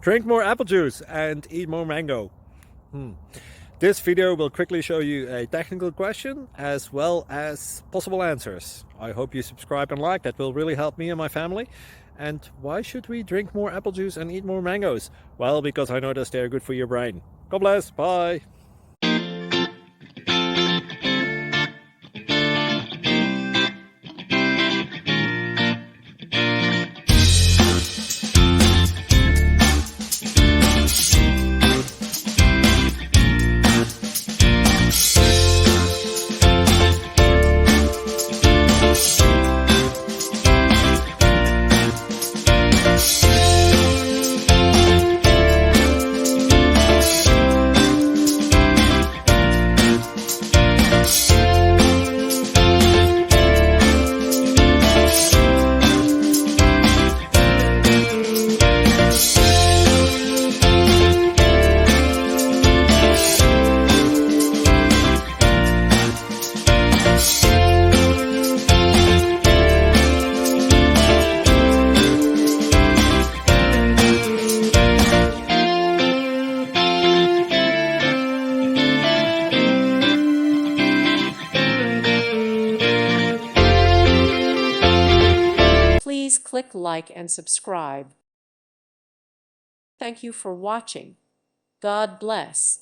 Drink more apple juice and eat more mango. This video will quickly show you a technical question as well as possible answers. I hope you subscribe and like, that will really help me and my family. And why should we drink more apple juice and eat more mangoes? Well, because I noticed they're good for your brain. God bless, bye! Please click like and subscribe. Thank you for watching. God bless.